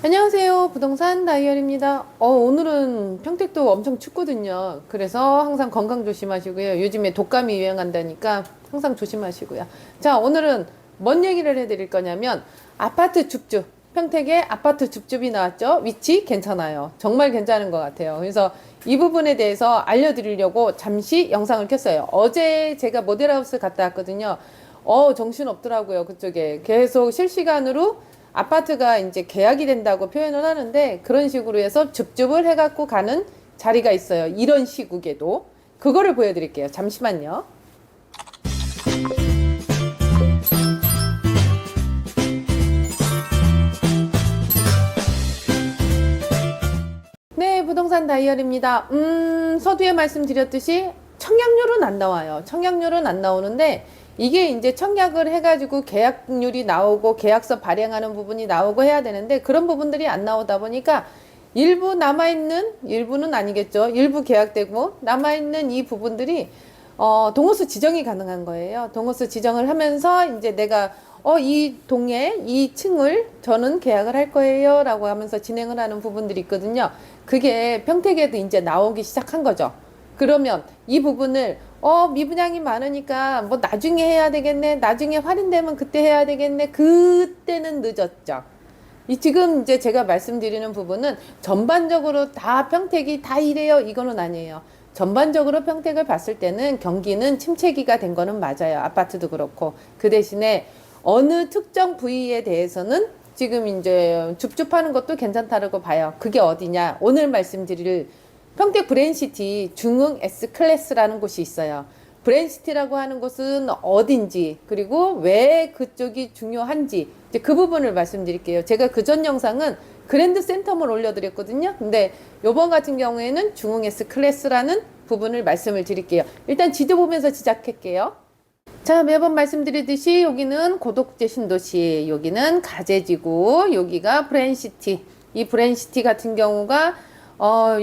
안녕하세요. 부동산 다이얼입니다. 오늘은 평택도 엄청 춥거든요. 그래서 항상 건강 조심하시고요. 요즘에 독감이 유행한다니까 항상 조심하시고요. 자, 오늘은 뭔 얘기를 해드릴 거냐면 아파트 줍줍. 평택에 아파트 줍줍이 나왔죠. 위치 괜찮아요. 정말 괜찮은 것 같아요. 그래서 이 부분에 대해서 알려드리려고 잠시 영상을 켰어요. 어제 제가 모델하우스 갔다 왔거든요. 정신 없더라고요. 그쪽에 계속 실시간으로 아파트가 이제 계약이 된다고 표현을 하는데 그런 식으로 해서 줍줍을 해갖고 가는 자리가 있어요. 이런 시국에도. 그거를 보여드릴게요. 잠시만요. 네, 부동산 다이얼입니다. 서두에 말씀드렸듯이 청약률은 안 나와요. 청약률은 안 나오는데 이게 이제 청약을 해가지고 계약률이 나오고 계약서 발행하는 부분이 나오고 해야 되는데 그런 부분들이 안 나오다 보니까 일부 남아있는, 일부는 아니겠죠. 일부 계약되고 남아있는 이 부분들이 동호수 지정이 가능한 거예요. 동호수 지정을 하면서 이제 내가 이 동에 이 층을 저는 계약을 할 거예요 라고 하면서 진행을 하는 부분들이 있거든요. 그게 평택에도 이제 나오기 시작한 거죠. 그러면 이 부분을 미분양이 많으니까 뭐 나중에 해야 되겠네. 나중에 할인되면 그때 해야 되겠네. 그때는 늦었죠. 지금 이제 제가 말씀드리는 부분은 전반적으로 다 평택이 다 이래요. 이거는 아니에요. 전반적으로 평택을 봤을 때는 경기는 침체기가 된 거는 맞아요. 아파트도 그렇고. 그 대신에 어느 특정 부위에 대해서는 지금 이제 줍줍하는 것도 괜찮다고 봐요. 그게 어디냐? 오늘 말씀드릴 평택 브랜시티 중흥 S클래스라는 곳이 있어요. 브랜시티라고 하는 곳은 어딘지 그리고 왜 그쪽이 중요한지 이제 그 부분을 말씀드릴게요. 제가 그 전 영상은 그랜드 센텀을 올려드렸거든요. 근데 요번 같은 경우에는 중흥 S클래스라는 부분을 말씀을 드릴게요. 일단 지도 보면서 시작할게요. 자, 매번 말씀드리듯이 여기는 고덕제 신도시, 여기는 가제지구, 여기가 브랜시티. 이 브랜시티 같은 경우가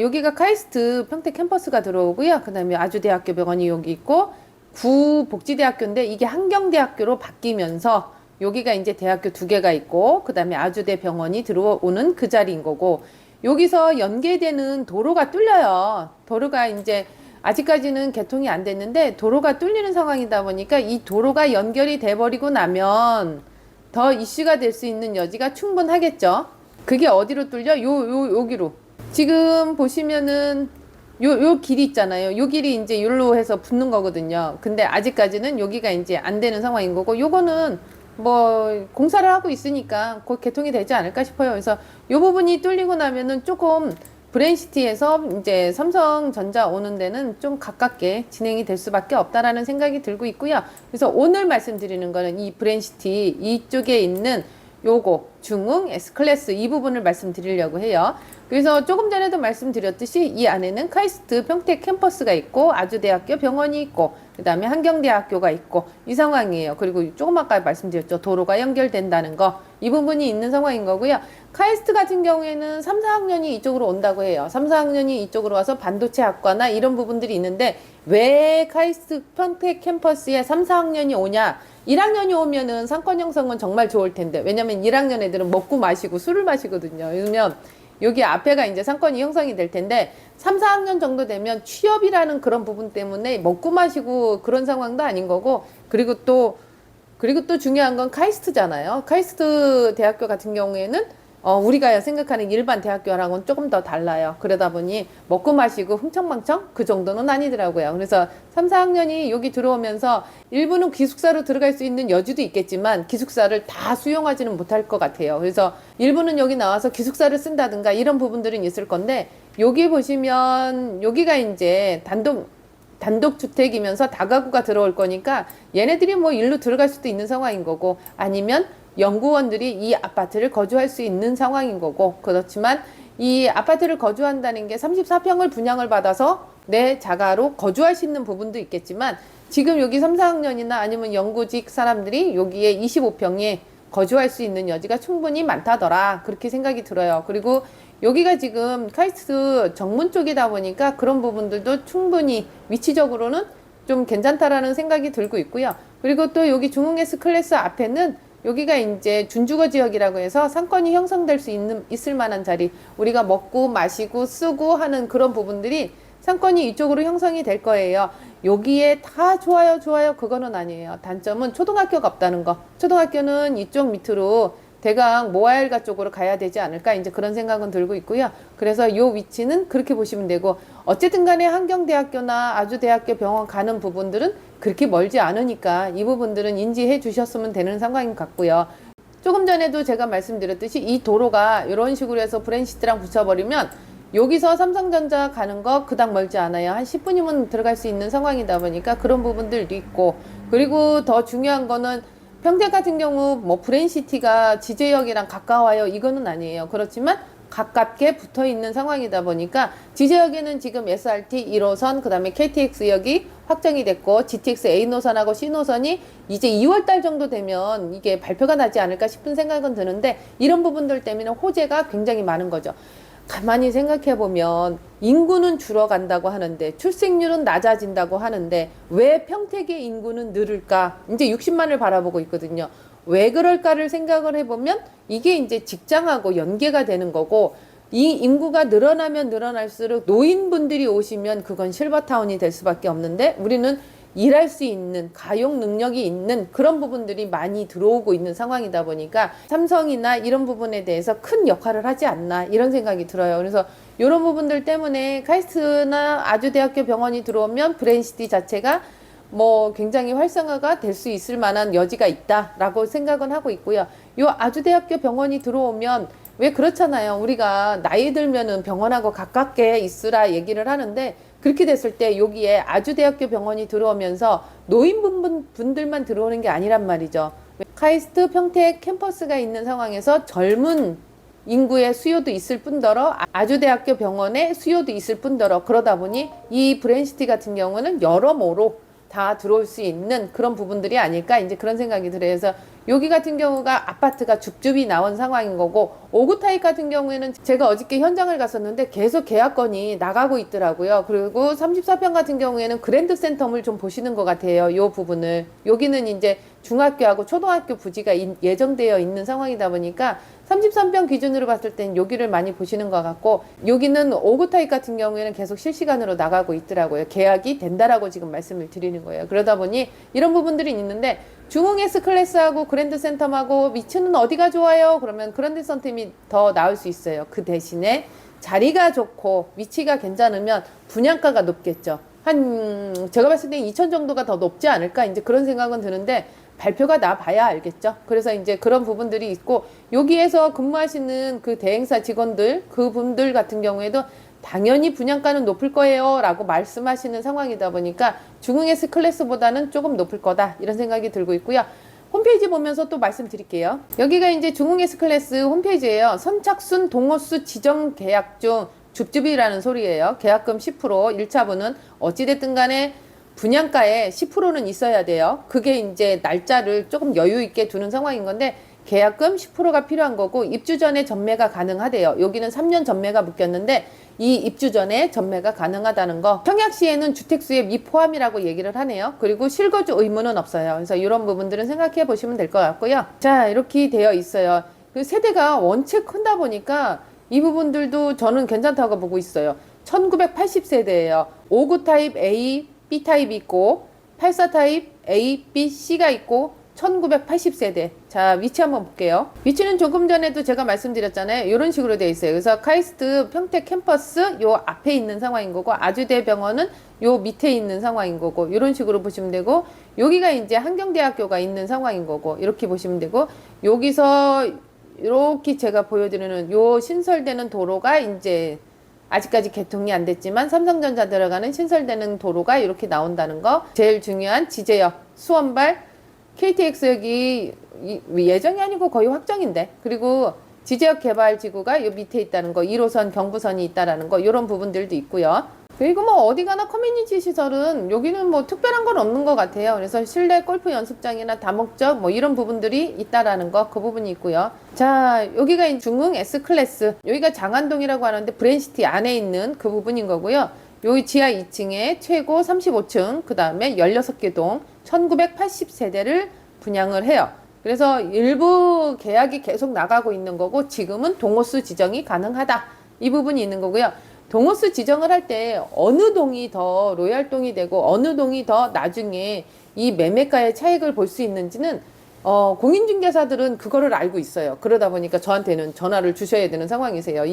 여기가 카이스트 평택 캠퍼스가 들어오고요. 그 다음에 아주대학교 병원이 여기 있고 구복지대학교인데 이게 한경대학교로 바뀌면서 여기가 이제 대학교 두 개가 있고 그 다음에 아주대 병원이 들어오는 그 자리인 거고 여기서 연계되는 도로가 뚫려요. 도로가 이제 아직까지는 개통이 안 됐는데 도로가 뚫리는 상황이다 보니까 이 도로가 연결이 돼버리고 나면 더 이슈가 될 수 있는 여지가 충분하겠죠. 그게 어디로 뚫려? 여기로. 지금 보시면은 요 길이 있잖아요. 요 길이 이제 요로 해서 붙는 거거든요. 근데 아직까지는 여기가 이제 안 되는 상황인 거고 요거는 뭐 공사를 하고 있으니까 곧 개통이 되지 않을까 싶어요. 그래서 요 부분이 뚫리고 나면은 조금 브랜시티에서 이제 삼성전자 오는 데는 좀 가깝게 진행이 될 수밖에 없다라는 생각이 들고 있고요. 그래서 오늘 말씀드리는 거는 이 브랜시티 이쪽에 있는 요거 중흥 S클래스 이 부분을 말씀드리려고 해요. 그래서 조금 전에도 말씀드렸듯이 이 안에는 카이스트 평택 캠퍼스가 있고 아주대학교 병원이 있고 그 다음에 한경대학교가 있고 이 상황이에요. 그리고 조금 아까 말씀드렸죠. 도로가 연결된다는 거 이 부분이 있는 상황인 거고요. 카이스트 같은 경우에는 3, 4학년이 이쪽으로 온다고 해요. 3, 4학년이 이쪽으로 와서 반도체 학과나 이런 부분들이 있는데 왜 카이스트 평택 캠퍼스에 3, 4학년이 오냐? 1학년이 오면은 상권 형성은 정말 좋을 텐데 왜냐면 1학년 애들은 먹고 마시고 술을 마시거든요. 그러면 여기 앞에가 이제 상권이 형성이 될 텐데 3, 4학년 정도 되면 취업이라는 그런 부분 때문에 먹고 마시고 그런 상황도 아닌 거고 그리고 또 중요한 건 카이스트잖아요. 카이스트 대학교 같은 경우에는 우리가 생각하는 일반 대학교랑은 조금 더 달라요. 그러다 보니 먹고 마시고 흥청망청 그 정도는 아니더라고요. 그래서 3, 4학년이 여기 들어오면서 일부는 기숙사로 들어갈 수 있는 여지도 있겠지만 기숙사를 다 수용하지는 못할 것 같아요. 그래서 일부는 여기 나와서 기숙사를 쓴다든가 이런 부분들은 있을 건데 여기 보시면 여기가 이제 단독주택이면서 다가구가 들어올 거니까 얘네들이 뭐 일로 들어갈 수도 있는 상황인 거고 아니면 연구원들이 이 아파트를 거주할 수 있는 상황인 거고 그렇지만 이 아파트를 거주한다는 게 34평을 분양을 받아서 내 자가로 거주할 수 있는 부분도 있겠지만 지금 여기 3, 4학년이나 아니면 연구직 사람들이 여기에 25평에 거주할 수 있는 여지가 충분히 많다더라 그렇게 생각이 들어요. 그리고 여기가 지금 카이스트 정문 쪽이다 보니까 그런 부분들도 충분히 위치적으로는 좀 괜찮다라는 생각이 들고 있고요. 그리고 또 여기 중흥 S 클래스 앞에는 여기가 이제 준주거 지역이라고 해서 상권이 형성될 수 있을 만한 자리, 우리가 먹고 마시고 쓰고 하는 그런 부분들이 상권이 이쪽으로 형성이 될 거예요. 여기에 다 좋아요, 좋아요, 그거는 아니에요. 단점은 초등학교가 없다는 거. 초등학교는 이쪽 밑으로 대강 모아일가 쪽으로 가야 되지 않을까, 이제 그런 생각은 들고 있고요. 그래서 요 위치는 그렇게 보시면 되고, 어쨌든 간에 한경대학교나 아주대학교 병원 가는 부분들은 그렇게 멀지 않으니까 이 부분들은 인지해 주셨으면 되는 상황인 것 같고요. 조금 전에도 제가 말씀드렸듯이 이 도로가 이런 식으로 해서 브랜시트랑 붙여버리면 여기서 삼성전자 가는 거 그닥 멀지 않아요. 한 10분이면 들어갈 수 있는 상황이다 보니까 그런 부분들도 있고, 그리고 더 중요한 거는 평택 같은 경우 뭐 브랜시티가 지제역이랑 가까워요, 이거는 아니에요. 그렇지만 가깝게 붙어 있는 상황이다 보니까 지제역에는 지금 SRT 1호선, 그 다음에 KTX역이 확정이 됐고, GTX A 노선하고 C 노선이 이제 2월달 정도 되면 이게 발표가 나지 않을까 싶은 생각은 드는데, 이런 부분들 때문에 호재가 굉장히 많은 거죠. 가만히 생각해 보면 인구는 줄어간다고 하는데 출생률은 낮아진다고 하는데 왜 평택의 인구는 늘을까? 이제 60만을 바라보고 있거든요. 왜 그럴까를 생각을 해보면 이게 이제 직장하고 연계가 되는 거고, 이 인구가 늘어나면 늘어날수록 노인분들이 오시면 그건 실버타운이 될 수밖에 없는데, 우리는 일할 수 있는 가용 능력이 있는 그런 부분들이 많이 들어오고 있는 상황이다 보니까 삼성이나 이런 부분에 대해서 큰 역할을 하지 않나, 이런 생각이 들어요. 그래서 이런 부분들 때문에 카이스트나 아주대학교 병원이 들어오면 브랜시티 자체가 뭐 굉장히 활성화가 될 수 있을 만한 여지가 있다라고 생각은 하고 있고요. 요 아주대학교 병원이 들어오면 왜 그렇잖아요. 우리가 나이 들면은 병원하고 가깝게 있으라 얘기를 하는데, 그렇게 됐을 때 여기에 아주대학교 병원이 들어오면서 노인분들만 들어오는 게 아니란 말이죠. 카이스트 평택 캠퍼스가 있는 상황에서 젊은 인구의 수요도 있을 뿐더러 아주대학교 병원의 수요도 있을 뿐더러, 그러다 보니 이 브랜시티 같은 경우는 여러모로 다 들어올 수 있는 그런 부분들이 아닐까, 이제 그런 생각이 들어요. 그래서 여기 같은 경우가 아파트가 줍줍이 나온 상황인 거고, 오구타입 같은 경우에는 제가 어저께 현장을 갔었는데 계속 계약건이 나가고 있더라고요. 그리고 34평 같은 경우에는 그랜드 센텀을 좀 보시는 것 같아요. 요 부분을. 여기는 이제 중학교하고 초등학교 부지가 예정되어 있는 상황이다 보니까 33평 기준으로 봤을 땐 여기를 많이 보시는 것 같고, 여기는 오구타입 같은 경우에는 계속 실시간으로 나가고 있더라고요. 계약이 된다라고 지금 말씀을 드리는 거예요. 그러다 보니 이런 부분들이 있는데, 중흥 S클래스하고 그랜드 센텀하고 위치는 어디가 좋아요? 그러면 그랜드 센텀이 더 나을 수 있어요. 그 대신에 자리가 좋고 위치가 괜찮으면 분양가가 높겠죠. 제가 봤을 때 2천 정도가 더 높지 않을까, 이제 그런 생각은 드는데, 발표가 나봐야 알겠죠. 그래서 이제 그런 부분들이 있고, 여기에서 근무하시는 그 대행사 직원들, 그분들 같은 경우에도 당연히 분양가는 높을 거예요 라고 말씀하시는 상황이다 보니까 중흥 S클래스보다는 조금 높을 거다, 이런 생각이 들고 있고요. 홈페이지 보면서 또 말씀드릴게요. 여기가 이제 중흥 S클래스 홈페이지예요. 선착순 동호수 지정 계약 중 줍줍이라는 소리예요. 계약금 10%, 1차분은 어찌됐든 간에 분양가에 10%는 있어야 돼요. 그게 이제 날짜를 조금 여유 있게 두는 상황인 건데, 계약금 10%가 필요한 거고, 입주 전에 전매가 가능하대요. 여기는 3년 전매가 묶였는데 이 입주 전에 전매가 가능하다는 거. 청약 시에는 주택수에 미포함이라고 얘기를 하네요. 그리고 실거주 의무는 없어요. 그래서 이런 부분들은 생각해 보시면 될 것 같고요. 자, 이렇게 되어 있어요. 그 세대가 원체 크다 보니까 이 부분들도 저는 괜찮다고 보고 있어요. 1980세대예요. 59 타입 A, B 타입이 있고 84 타입 A, B, C가 있고 1980세대. 자, 위치 한번 볼게요. 위치는 조금 전에도 제가 말씀드렸잖아요. 이런 식으로 되어 있어요. 그래서 카이스트 평택 캠퍼스 요 앞에 있는 상황인 거고, 아주대병원은 요 밑에 있는 상황인 거고, 이런 식으로 보시면 되고, 여기가 이제 한경대학교가 있는 상황인 거고, 이렇게 보시면 되고, 여기서 이렇게 제가 보여드리는 요 신설되는 도로가 이제 아직까지 개통이 안 됐지만 삼성전자 들어가는 신설되는 도로가 이렇게 나온다는 거. 제일 중요한 지제역 수원발 KTX역이 예정이 아니고 거의 확정인데, 그리고 지제역 개발지구가 요 밑에 있다는 거, 1호선 경부선이 있다라는 거, 이런 부분들도 있고요. 그리고 뭐 어디 가나 커뮤니티 시설은 여기는 뭐 특별한 건 없는 것 같아요. 그래서 실내 골프 연습장이나 다목적 뭐 이런 부분들이 있다라는 거, 그 부분이 있고요. 자, 여기가 중흥 S클래스, 여기가 장안동이라고 하는데 브랜시티 안에 있는 그 부분인 거고요. 여기 지하 2층에 최고 35층, 그 다음에 16개 동 1980세대를 분양을 해요. 그래서 일부 계약이 계속 나가고 있는 거고 지금은 동호수 지정이 가능하다. 이 부분이 있는 거고요. 동호수 지정을 할 때 어느 동이 더 로얄동이 되고 어느 동이 더 나중에 이 매매가의 차익을 볼 수 있는지는 공인중개사들은 그거를 알고 있어요. 그러다 보니까 저한테는 전화를 주셔야 되는 상황이세요.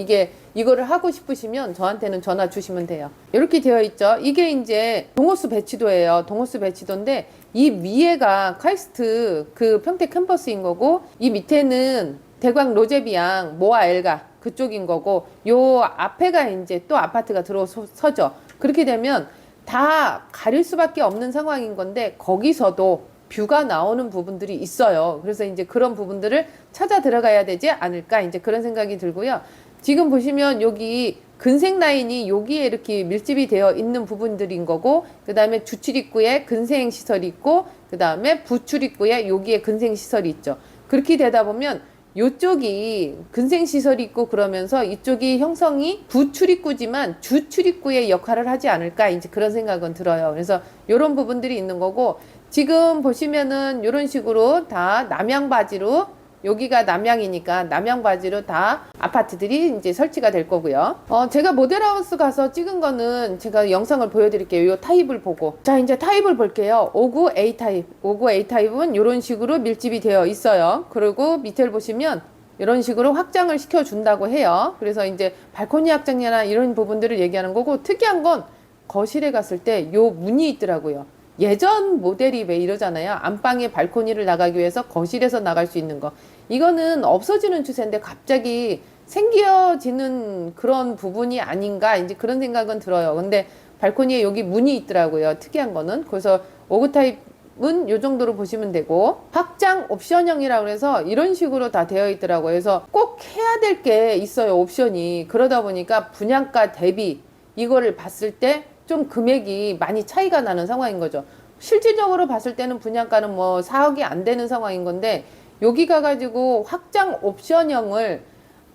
이거를 하고 싶으시면 저한테는 전화 주시면 돼요. 이렇게 되어 있죠. 이게 이제 동호수 배치도예요. 동호수 배치도인데 이 위에가 카이스트 그 평택 캠퍼스인 거고 이 밑에는 대광 로제비앙 모아 엘가 그쪽인 거고 요 앞에가 이제 또 아파트가 들어서죠. 그렇게 되면 다 가릴 수밖에 없는 상황인 건데 거기서도 뷰가 나오는 부분들이 있어요. 그래서 이제 그런 부분들을 찾아 들어가야 되지 않을까 이제 그런 생각이 들고요. 지금 보시면 여기 근생 라인이 여기에 이렇게 밀집이 되어 있는 부분들인 거고 그 다음에 주출입구에 근생 시설이 있고 그 다음에 부출입구에 여기에 근생 시설이 있죠. 그렇게 되다 보면 요쪽이 근생 시설이 있고 그러면서 이쪽이 형성이 부출입구지만 주출입구의 역할을 하지 않을까 이제 그런 생각은 들어요. 그래서 이런 부분들이 있는 거고 지금 보시면은 이런 식으로 다 남양바지로 여기가 남양이니까 남양바지로 다 아파트들이 이제 설치가 될 거고요. 제가 모델하우스 가서 찍은 거는 제가 영상을 보여드릴게요. 이 타입을 보고. 자, 이제 타입을 볼게요. 59A 타입. 59A 타입은 이런 식으로 밀집이 되어 있어요. 그리고 밑에를 보시면 이런 식으로 확장을 시켜준다고 해요. 그래서 이제 발코니 확장이나 이런 부분들을 얘기하는 거고 특이한 건 거실에 갔을 때 요 문이 있더라고요. 예전 모델이 왜 이러잖아요. 안방에 발코니를 나가기 위해서 거실에서 나갈 수 있는 거. 이거는 없어지는 추세인데 갑자기 생겨지는 그런 부분이 아닌가 이제 그런 생각은 들어요. 근데 발코니에 여기 문이 있더라고요. 특이한 거는. 그래서 오그 타입은 요 정도로 보시면 되고 확장 옵션형이라고 해서 이런 식으로 다 되어 있더라고요. 그래서 꼭 해야 될 게 있어요. 옵션이. 그러다 보니까 분양가 대비 이거를 봤을 때 좀 금액이 많이 차이가 나는 상황인 거죠. 실질적으로 봤을 때는 분양가는 뭐 4억이 안 되는 상황인 건데 여기 가가지고 확장 옵션형을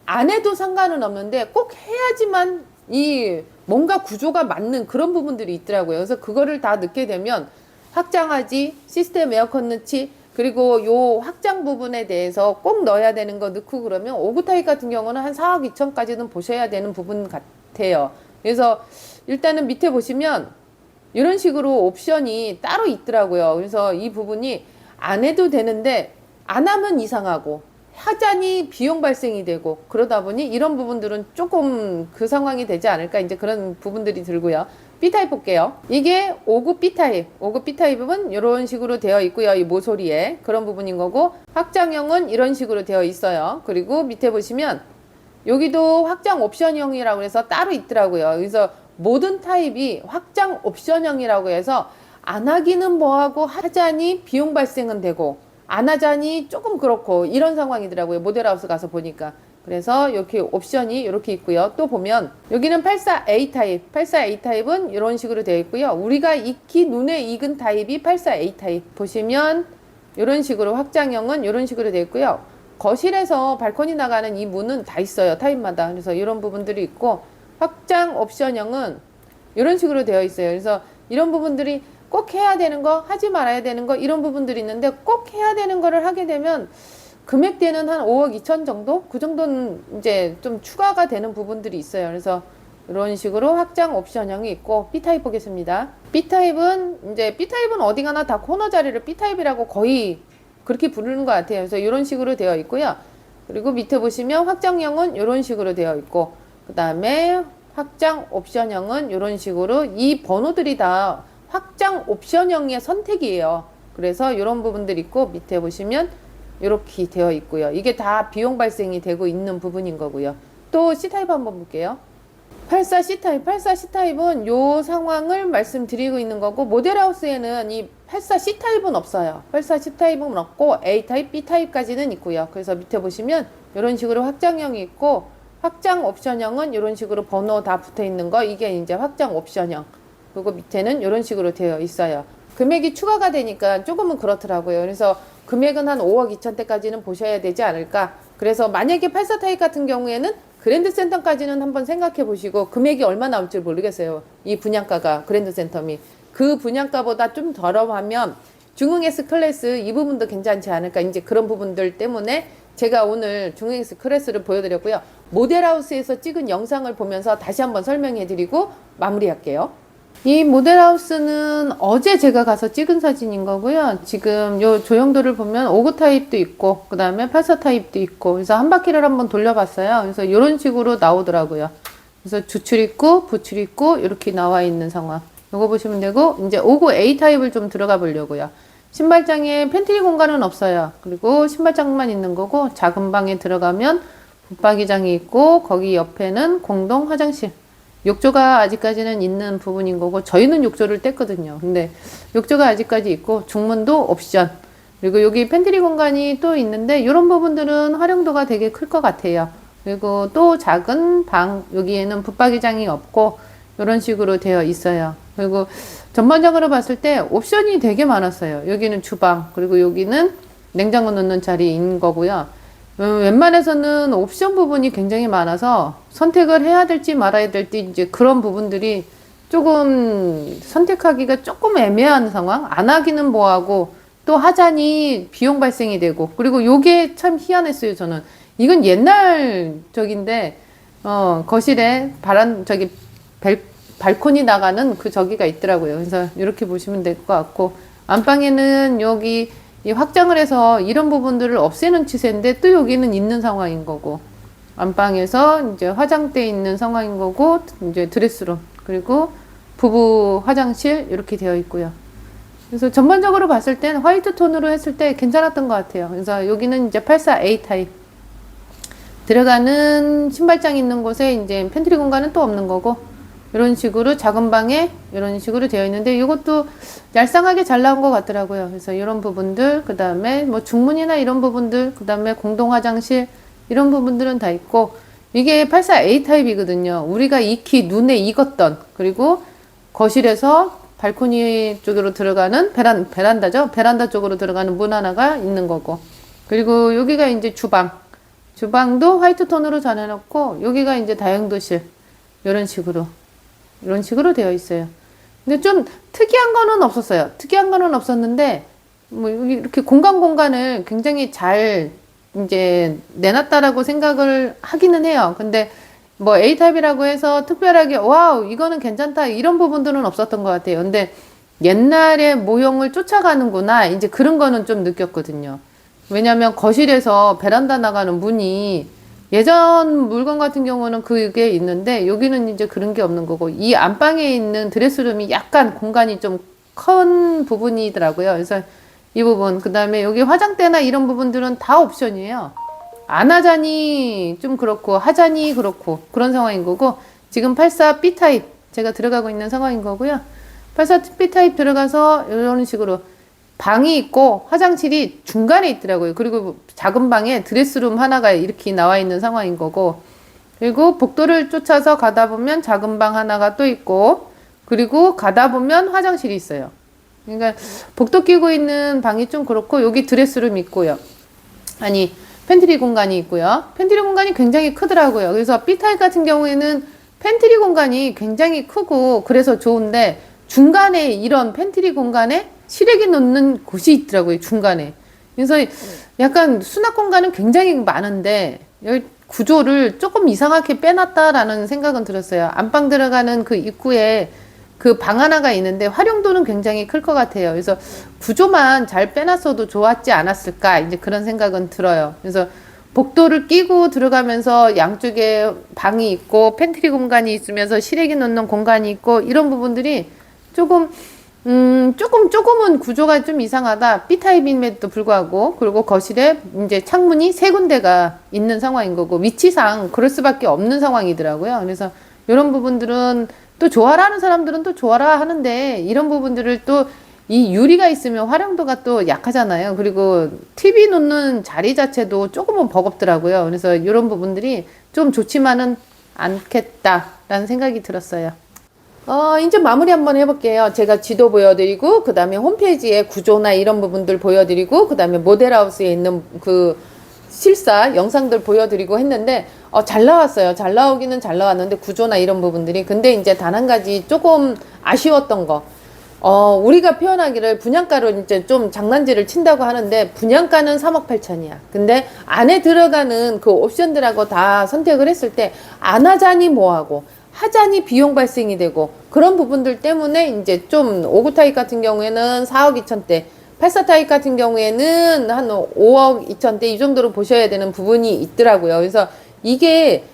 안 해도 상관은 없는데 꼭 해야지만 이 뭔가 구조가 맞는 그런 부분들이 있더라고요. 그래서 그거를 다 넣게 되면 확장하지, 시스템 에어컨 넣지, 그리고 요 확장 부분에 대해서 꼭 넣어야 되는 거 넣고 그러면 오그타입 같은 경우는 한 4억 2천까지는 보셔야 되는 부분 같아요. 그래서 일단은 밑에 보시면 이런 식으로 옵션이 따로 있더라고요. 그래서 이 부분이 안 해도 되는데 안 하면 이상하고 하자니 비용 발생이 되고 그러다 보니 이런 부분들은 조금 그 상황이 되지 않을까 이제 그런 부분들이 들고요. B타입 볼게요. 이게 59 B타입. 59 B타입은 이런 식으로 되어 있고요. 이 모서리에 그런 부분인 거고 확장형은 이런 식으로 되어 있어요. 그리고 밑에 보시면 여기도 확장 옵션형이라고 해서 따로 있더라고요. 그래서 모든 타입이 확장 옵션형이라고 해서 안 하기는 뭐하고 하자니 비용 발생은 되고 안 하자니 조금 그렇고 이런 상황이더라고요. 모델하우스 가서 보니까. 그래서 이렇게 옵션이 이렇게 있고요. 또 보면 여기는 84A 타입. 84A 타입은 이런 식으로 되어 있고요. 우리가 익히 눈에 익은 타입이 84A 타입. 보시면 이런 식으로 확장형은 이런 식으로 되어 있고요. 거실에서 발코니 나가는 이 문은 다 있어요. 타입마다. 그래서 이런 부분들이 있고 확장 옵션형은 이런 식으로 되어 있어요. 그래서 이런 부분들이 꼭 해야 되는 거, 하지 말아야 되는 거 이런 부분들이 있는데 꼭 해야 되는 거를 하게 되면 금액대는 한 5억 2천 정도? 그 정도는 이제 좀 추가가 되는 부분들이 있어요. 그래서 이런 식으로 확장 옵션형이 있고 B타입 보겠습니다. B타입은 어디 가나 다 코너 자리를 B타입이라고 거의 그렇게 부르는 것 같아요. 그래서 이런 식으로 되어 있고요. 그리고 밑에 보시면 확장형은 이런 식으로 되어 있고 그 다음에 확장 옵션형은 이런 식으로 이 번호들이 다 확장 옵션형의 선택이에요. 그래서 이런 부분들이 있고 밑에 보시면 이렇게 되어 있고요. 이게 다 비용 발생이 되고 있는 부분인 거고요. 또 C타입 한번 볼게요. 84 C타입. 84 C타입은 요 상황을 말씀드리고 있는 거고 모델하우스에는 이 84 C타입은 없어요. 84 C타입은 없고 A타입, B타입까지는 있고요. 그래서 밑에 보시면 이런 식으로 확장형이 있고 확장 옵션형은 이런 식으로 번호 다 붙어 있는 거 이게 이제 확장 옵션형. 그리고 밑에는 이런 식으로 되어 있어요. 금액이 추가가 되니까 조금은 그렇더라고요. 그래서 금액은 한 5억 2천대까지는 보셔야 되지 않을까. 그래서 만약에 84 타입 같은 경우에는 그랜드 센텀까지는 한번 생각해 보시고 금액이 얼마 나올지 모르겠어요. 이 분양가가 그랜드 센텀이. 그 분양가보다 좀 덜어하면 중흥 S 클래스 이 부분도 괜찮지 않을까. 이제 그런 부분들 때문에 제가 오늘 중흥 S 클래스를 보여드렸고요. 모델하우스에서 찍은 영상을 보면서 다시 한번 설명해드리고 마무리할게요. 이 모델하우스는 어제 제가 가서 찍은 사진인 거고요. 지금 요 조형도를 보면 5구 타입도 있고 그 다음에 84 타입도 있고 그래서 한 바퀴를 한번 돌려봤어요. 그래서 이런 식으로 나오더라고요. 그래서 주출입구, 부출입구 이렇게 나와 있는 상황. 요거 보시면 되고 이제 5구 A 타입을 좀 들어가 보려고요. 신발장에 팬트리 공간은 없어요. 그리고 신발장만 있는 거고 작은 방에 들어가면 붙박이장이 있고 거기 옆에는 공동 화장실. 욕조가 아직까지는 있는 부분인 거고 저희는 욕조를 뗐거든요. 근데 욕조가 아직까지 있고 중문도 옵션. 그리고 여기 팬트리 공간이 또 있는데 이런 부분들은 활용도가 되게 클 것 같아요. 그리고 또 작은 방 여기에는 붙박이장이 없고 이런 식으로 되어 있어요. 그리고 전반적으로 봤을 때 옵션이 되게 많았어요. 여기는 주방 그리고 여기는 냉장고 넣는 자리인 거고요. 웬만해서는 옵션 부분이 굉장히 많아서 선택을 해야 될지 말아야 될지 이제 그런 부분들이 조금 선택하기가 조금 애매한 상황. 안 하기는 뭐하고 또 하자니 비용 발생이 되고 그리고 요게 참 희한했어요. 저는 이건 옛날적인데 거실에 발코니 나가는 그 저기가 있더라고요. 그래서 이렇게 보시면 될 것 같고 안방에는 여기 이 확장을 해서 이런 부분들을 없애는 추세인데 또 여기는 있는 상황인 거고 안방에서 이제 화장대 있는 상황인 거고 이제 드레스룸 그리고 부부 화장실 이렇게 되어 있고요. 그래서 전반적으로 봤을 때는 화이트 톤으로 했을 때 괜찮았던 것 같아요. 그래서 여기는 이제 84A 타입 들어가는 신발장 있는 곳에 이제 팬트리 공간은 또 없는 거고 이런 식으로 작은 방에 이런 식으로 되어 있는데 이것도 얄쌍하게 잘 나온 것 같더라고요. 그래서 이런 부분들 그 다음에 뭐 중문이나 이런 부분들 그 다음에 공동 화장실 이런 부분들은 다 있고 이게 84A 타입이거든요. 우리가 익히 눈에 익었던 그리고 거실에서 발코니 쪽으로 들어가는 베란다죠. 베란다 쪽으로 들어가는 문 하나가 있는 거고 그리고 여기가 이제 주방도 화이트 톤으로 잘 해놓고 여기가 이제 다용도실 이런 식으로 되어 있어요. 근데 좀 특이한 거는 없었어요. 특이한 거는 없었는데, 뭐, 이렇게 공간을 굉장히 잘 이제 내놨다라고 생각을 하기는 해요. 근데 뭐 A타입이라고 해서 특별하게, 와우, 이거는 괜찮다. 이런 부분들은 없었던 것 같아요. 근데 옛날의 모형을 쫓아가는구나. 이제 그런 거는 좀 느꼈거든요. 왜냐면 거실에서 베란다 나가는 문이 예전 물건 같은 경우는 그게 있는데 여기는 이제 그런 게 없는 거고 이 안방에 있는 드레스룸이 약간 공간이 좀 큰 부분이더라고요. 그래서 이 부분 그 다음에 여기 화장대나 이런 부분들은 다 옵션이에요. 안 하자니 좀 그렇고 하자니 그렇고 그런 상황인 거고 지금 84B 타입 제가 들어가고 있는 상황인 거고요. 84B 타입 들어가서 이런 식으로 방이 있고 화장실이 중간에 있더라고요. 그리고 작은 방에 드레스룸 하나가 이렇게 나와 있는 상황인 거고 그리고 복도를 쫓아서 가다 보면 작은 방 하나가 또 있고 그리고 가다 보면 화장실이 있어요. 그러니까 복도 끼고 있는 방이 좀 그렇고 여기 드레스룸 있고요. 아니 팬트리 공간이 있고요. 팬트리 공간이 굉장히 크더라고요. 그래서 B타입 같은 경우에는 팬트리 공간이 굉장히 크고 그래서 좋은데 중간에 이런 팬트리 공간에 시래기 놓는 곳이 있더라고요, 중간에. 그래서 약간 수납 공간은 굉장히 많은데, 여기 구조를 조금 이상하게 빼놨다라는 생각은 들었어요. 안방 들어가는 그 입구에 그 방 하나가 있는데 활용도는 굉장히 클 것 같아요. 그래서 구조만 잘 빼놨어도 좋았지 않았을까, 이제 그런 생각은 들어요. 그래서 복도를 끼고 들어가면서 양쪽에 방이 있고, 팬트리 공간이 있으면서 시래기 놓는 공간이 있고, 이런 부분들이 조금은 구조가 좀 이상하다. B타입임에도 불구하고. 그리고 거실에 이제 창문이 세 군데가 있는 상황인 거고, 위치상 그럴 수밖에 없는 상황이더라고요. 그래서 이런 부분들은 또 좋아라 는 사람들은 또 좋아라 하는데, 이런 부분들을 또 이 유리가 있으면 활용도가 또 약하잖아요. 그리고 TV 놓는 자리 자체도 조금은 버겁더라고요. 그래서 이런 부분들이 좀 좋지만은 않겠다라는 생각이 들었어요. 이제 마무리 한번 해볼게요. 제가 지도 보여드리고, 그 다음에 홈페이지의 구조나 이런 부분들 보여드리고, 그 다음에 모델하우스에 있는 그 실사 영상들 보여드리고 했는데, 잘 나왔어요. 잘 나오기는 잘 나왔는데, 구조나 이런 부분들이. 근데 이제 단 한 가지 조금 아쉬웠던 거. 우리가 표현하기를 분양가로 이제 좀 장난질을 친다고 하는데, 분양가는 3억 8천이야. 근데 안에 들어가는 그 옵션들하고 다 선택을 했을 때, 안 하자니 뭐하고, 하자니 비용 발생이 되고, 그런 부분들 때문에 이제 좀 5구 타입 같은 경우에는 4억 2천대, 84 타입 같은 경우에는 한 5억 2천대 이 정도로 보셔야 되는 부분이 있더라고요. 그래서 이게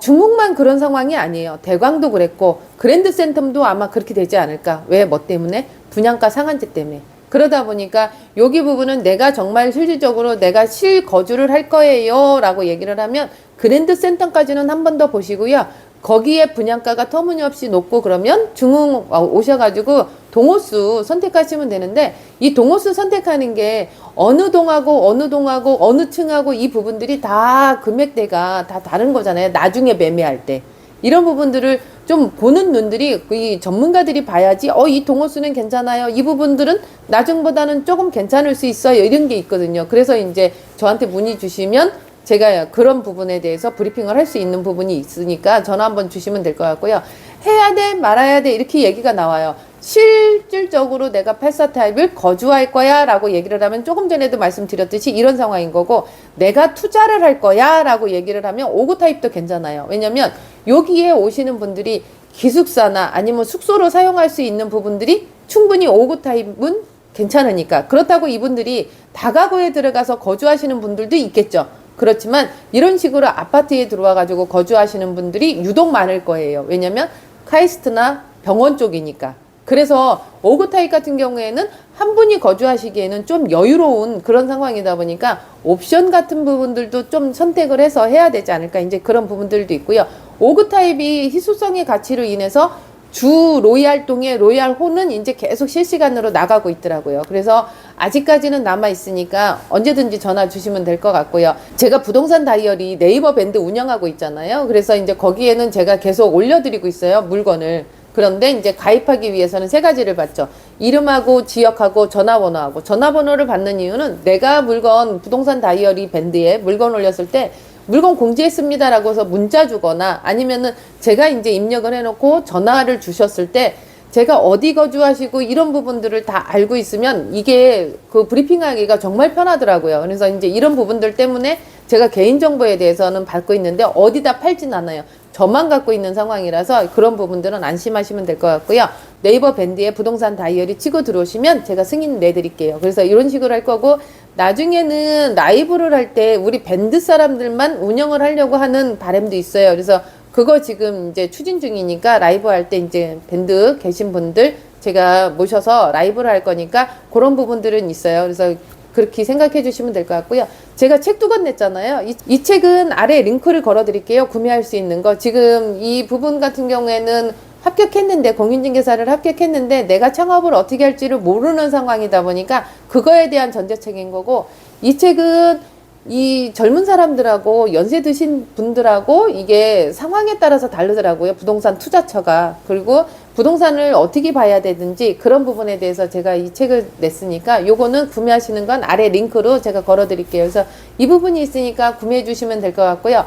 중국만 그런 상황이 아니에요. 대광도 그랬고, 그랜드 센텀도 아마 그렇게 되지 않을까. 왜? 뭐 때문에? 분양가 상한제 때문에. 그러다 보니까 여기 부분은 내가 정말 실질적으로 내가 실거주를 할 거예요 라고 얘기를 하면 그랜드 센텀까지는 한 번 더 보시고요. 거기에 분양가가 터무니없이 높고 그러면 중흥 오셔가지고 동호수 선택하시면 되는데, 이 동호수 선택하는 게 어느 동하고 어느 동하고 어느 층하고 이 부분들이 다 금액대가 다 다른 거잖아요. 나중에 매매할 때. 이런 부분들을 좀 보는 눈들이 이 전문가들이 봐야지 이 동호수는 괜찮아요. 이 부분들은 나중보다는 조금 괜찮을 수 있어요. 이런 게 있거든요. 그래서 이제 저한테 문의 주시면 제가 그런 부분에 대해서 브리핑을 할 수 있는 부분이 있으니까 전화 한번 주시면 될 것 같고요. 해야 돼 말아야 돼 이렇게 얘기가 나와요. 실질적으로 내가 84 타입을 거주할 거야 라고 얘기를 하면 조금 전에도 말씀드렸듯이 이런 상황인 거고, 내가 투자를 할 거야 라고 얘기를 하면 59 타입도 괜찮아요. 왜냐면 여기에 오시는 분들이 기숙사나 아니면 숙소로 사용할 수 있는 부분들이 충분히 59 타입은 괜찮으니까. 그렇다고 이분들이 다가구에 들어가서 거주하시는 분들도 있겠죠. 그렇지만 이런 식으로 아파트에 들어와 가지고 거주하시는 분들이 유독 많을 거예요. 왜냐면 카이스트나 병원 쪽이니까. 그래서 5구 타입 같은 경우에는 한 분이 거주하시기에는 좀 여유로운 그런 상황이다 보니까 옵션 같은 부분들도 좀 선택을 해서 해야 되지 않을까, 이제 그런 부분들도 있고요. 5구 타입이 희소성의 가치로 인해서 주 로얄동의 로얄호는 이제 계속 실시간으로 나가고 있더라고요. 그래서 아직까지는 남아 있으니까 언제든지 전화 주시면 될 것 같고요. 제가 부동산 다이어리 네이버 밴드 운영하고 있잖아요. 그래서 이제 거기에는 제가 계속 올려드리고 있어요, 물건을. 그런데 이제 가입하기 위해서는 세 가지를 받죠. 이름하고 지역하고 전화번호하고. 전화번호를 받는 이유는 내가 물건 부동산 다이어리 밴드에 물건 올렸을 때 물건 공지했습니다라고 해서 문자 주거나 아니면은 제가 이제 입력을 해놓고 전화를 주셨을 때 제가 어디 거주하시고 이런 부분들을 다 알고 있으면 이게 그 브리핑하기가 정말 편하더라고요. 그래서 이제 이런 부분들 때문에 제가 개인정보에 대해서는 받고 있는데 어디다 팔진 않아요. 저만 갖고 있는 상황이라서 그런 부분들은 안심하시면 될 것 같고요. 네이버 밴드에 부동산 다이어리 치고 들어오시면 제가 승인 내드릴게요. 그래서 이런 식으로 할 거고, 나중에는 라이브를 할 때 우리 밴드 사람들만 운영을 하려고 하는 바람도 있어요. 그래서 그거 지금 이제 추진 중이니까 라이브 할 때 이제 밴드 계신 분들 제가 모셔서 라이브를 할 거니까 그런 부분들은 있어요. 그래서 그렇게 생각해 주시면 될 것 같고요. 제가 책 두 권 냈잖아요. 이 책은 아래 링크를 걸어 드릴게요. 구매할 수 있는 거. 지금 이 부분 같은 경우에는 합격했는데, 공인중개사를 합격했는데 내가 창업을 어떻게 할지를 모르는 상황이다 보니까 그거에 대한 전제책인 거고, 이 책은 이 젊은 사람들하고 연세 드신 분들하고 이게 상황에 따라서 다르더라고요. 부동산 투자처가. 그리고 부동산을 어떻게 봐야 되든지 그런 부분에 대해서 제가 이 책을 냈으니까 요거는 구매하시는 건 아래 링크로 제가 걸어 드릴게요. 그래서 이 부분이 있으니까 구매해 주시면 될 것 같고요.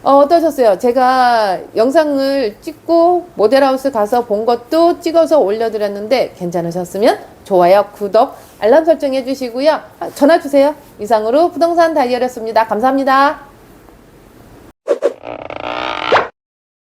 어떠셨어요? 제가 영상을 찍고 모델하우스 가서 본 것도 찍어서 올려드렸는데 괜찮으셨으면 좋아요, 구독, 알람 설정 해주시고요. 전화 주세요. 이상으로 부동산 다이어리였습니다. 감사합니다.